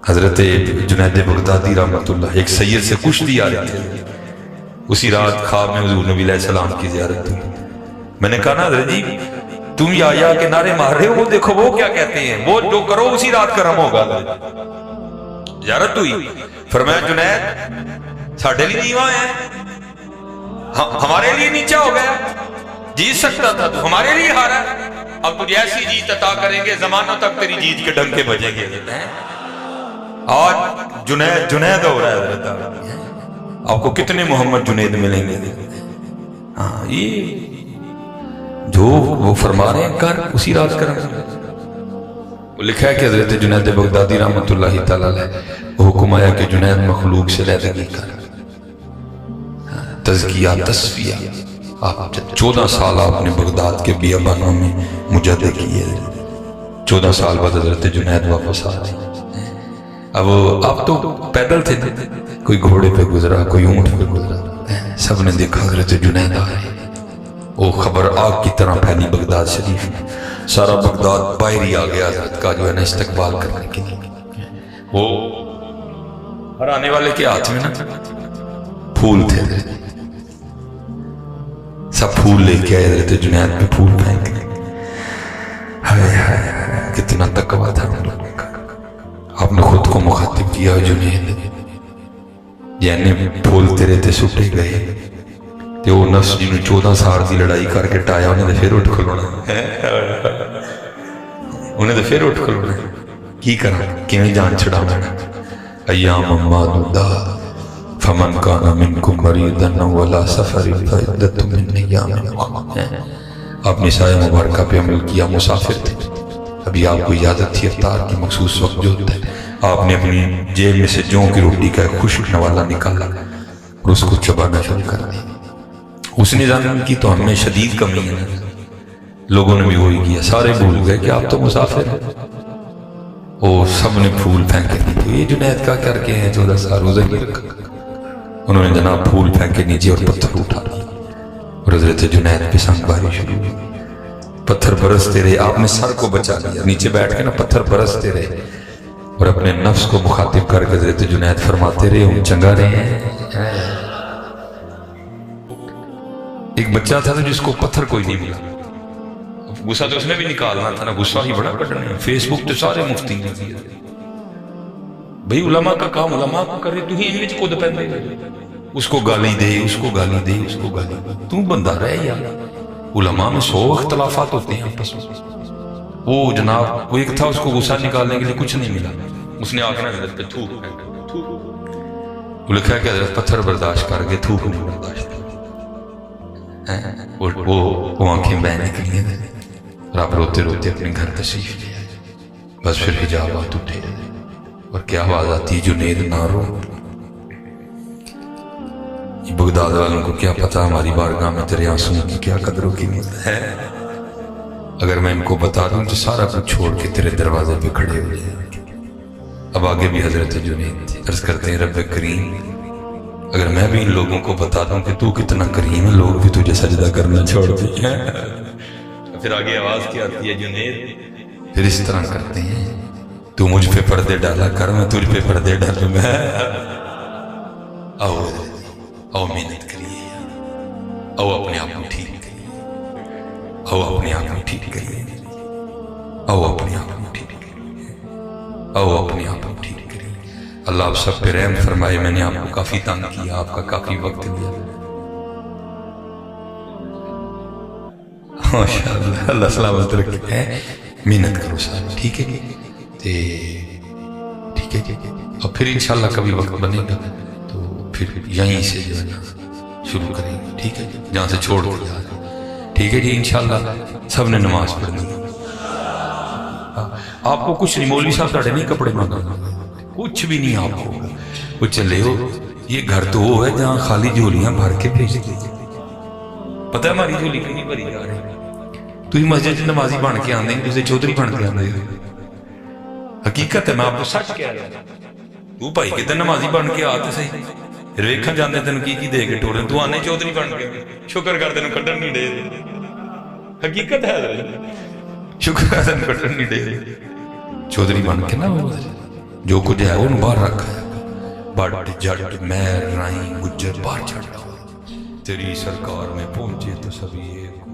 حضرت جنید بغدادی رحمۃ اللہ ایک سید سے کشتی آ رہے تھے، اسی رات خواب میں حضور نبی علیہ السلام کی زیارت ہوئی۔ میں نے کہا نا حضرت جی تم یا کے نعرے مار رہے ہو، وہ دیکھو وہ کیا کہتے ہیں، وہ جو کرو اسی رات کرم ہوگا۔ زیارت ہوئی، فرمایا جنید ساڑھے لیے نیواں ہے، ہمارے لیے نیچا ہو گیا، جیت سکتا تھا تو ہمارے لیے ہارا ہے، اب تجھے ایسی جیت عطا کریں گے زمانوں تک تیری جیت کے ڈنکے بجیں گے۔ آج جنید ہو رہا ہے حضرت، آپ کو کتنے محمد جنید ملیں گے؟ ہاں یہ جو وہ فرما رہے ہیں کر اسی رات کر۔ وہ لکھا ہے کہ حضرت جنید بغدادی رحمۃ اللہ تعالی علیہ حکم آیا کہ جنید مخلوق سے علیحدگی کر، تزکیہ تصفیہ۔ آپ 14 سال آپ نے بغداد کے بیابانوں میں مجاہدے کیے، 14 سال بعد حضرت جنید واپس آ رہے ہیں۔ اب آپ تو پیدل تھے، کوئی گھوڑے پہ گزرا، کوئی اونٹ پہ گزرا، سب نے دیکھا حضرت جنید آ رہے ہیں۔ وہ خبر آگ کی طرح پھیلی بغداد شریف میں، سارا بغداد باہر ہی آ گیا حضرت کا جو ہے نا استقبال کرنے کے لیے۔ وہ ہر آنے والے کے ہاتھ میں نا پھول تھے، سب پھول لے کے آئے حضرت جنید پہ پھول پھینکنے۔ ہائے ہائے کتنا تقویٰ تھا ان لوگوں کا۔ آپ نے خود کو مخاطب کیا جنید، یعنی پھول تیرے تے سٹے گئے تے وہ نفس جنہوں 14 سال دی لڑائی کر کے ٹایا انہیں تو پھر اٹھ کھلونا، انہیں تو پھر اٹھ کھلونا۔ کی کرا کیوں جان چھڑا میں ایام معدودات فمن کان منکم مریضا او علی سفر فعدۃ من ایام اخر۔ آپ نے سایہ مبارکہ پہ عمل کیا، مسافر تھے، ابھی آپ کو اجازت تھی افطار کی مخصوص وقت جو ہوتا ہے، آپ نے اپنی جیب میں سے جوں کی روٹی کا ایک خشک نوالا نکالا اور اس کو چبانا شروع کر دیا۔ اس نظام کی تو ہم میں شدید کمی ہے، لوگوں نے بھی وہی کیا، سارے بھول گئے کہ آپ تو مسافر ہیں۔ اور سب نے پھول پھینکے دی، یہ جنید کا کر کے ہیں 14 سال روزہ نہیں رکھا۔ انہوں نے جناب پھول پھینکے نیچے اور پتھر اٹھا دیا اور حضرت جنید پہ سنگ باری شروع ہوئی۔ پتھر برستے رہے، آپ نے سر کو بچا لیا، نیچے بیٹھ کے نا پتھر برستے رہے اور اپنے نفس کو مخاطب کر کے حضرت جنید فرماتے رہے ہم چنگا رہے ہیں۔ ایک بچہ تھا جس کو پتھر کوئی نہیں ملا، غصہ تو اس نے بھی نکالنا تھا نا، غصہ ہی بڑا کٹنا ہے۔ فیس بک تو سارے مفتی نے دیا بھئی علماء کا کام علماء کو کرے، تو ہی ان وچ خود پیندے اس کو گالی دے، اس کو گالی دے، اس کو گالی دے، تو بندہ رہے یار۔ علماء میں 100 اختلافات ہوتے ہیں آپس میں۔ وہ جناب وہ ایک تھا، اس کو غصہ نکالنے کے لیے کچھ نہیں ملا، اس نے آگے حضرت پہ تھوک پھینکا۔ وہ لکھا ہے کہ حضرت پتھر برداشت کر کے تھوک نہیں برداشت، وہ آنکھیں بہہ نکلی ہیں اور آپ روتے روتے اپنے گھر تشریف لے آئے۔ بس پھر حجابات اٹھے اور کیا آواز آتی ہے، جنید نہ رو۔ بغداد والوں کو کیا پتا ہماری بارگاہ میں تیرے آنسوؤں کی کیا قدر و قیمت ہے، اگر میں ان کو بتا دوں تو سارا کچھ چھوڑ کے تیرے دروازے پہ کھڑے ہو جائیں۔ اب آگے بھی حضرت جنید تھے، عرض کرتے ہیں رب کریم اگر میں بھی ان لوگوں کو بتا دوں کہ تو کتنا کریم ہے، لوگ بھی تجھے سجدہ کرنا چھوڑ دیں۔ پھر آگے آواز کیا آتی ہے، جنید پھر اس طرح کرتے ہیں تو مجھ پہ پردے ڈالا کر، میں تجھ پہ پردے ڈالوں گا۔ او محنت کریے، او اپنے آپ کو ٹھیک کریے، او اپنے آپ کو ٹھیک کریے، او اپنے آپ کو ٹھیک کریے، او اپنے آپ کو ٹھیک کریے۔ اللہ آپ سب پہ رحم فرمائے، میں نے آپ کو کافی تنگ کیا، آپ کا کافی وقت لیا۔ ماشاءاللہ، اللہ سلامت رکھے، محنت کرو صاحب، ٹھیک ہے ٹھیک ہے۔ اور پھر انشاءاللہ کبھی وقت بنے گا تو پھر یہیں سے جو ہے نا شروع کریں گے، ٹھیک ہے، جہاں سے چھوڑ دیا، ٹھیک ہے جی۔ انشاءاللہ سب نے نماز پڑھنی ہے۔ آپ کو کچھ نہیں، مولوی صاحب ساڑھے نہیں کپڑے مانگا، کچھ بھی نہیں آپ کو، وہ چلے ہو۔ یہ گھر تو وہ ہے جہاں خالی جھولیاں بھر کے بھیجتے، پتہ ہے ہماری جھولی کتنی بھری جا رہی ہے۔ تو ہی مسجد نمازی بن کے آنے ہیں، تجھے چودھری بن کے آنے ہیں، حقیقت ہے، میں آپ کو سچ کہہ رہا ہوں۔ تو بھائی کتنے نمازی بن کے آتے صحیح، پھر ویکھن جاندے تینوں کی دے کے ٹورن، تو آنے چودھری بن کے، شکر کر تینوں کڈن نہیں دے، حقیقت ہے، شکر کر تینوں کڈن نہیں دے، چودھری بن کے نہ ہو جو کچھ ہے ان باہر رکھا ہے، بٹ جٹ مہر رائی گجر باہر چڑھ تیری سرکار میں پہنچے تو سبھی ایک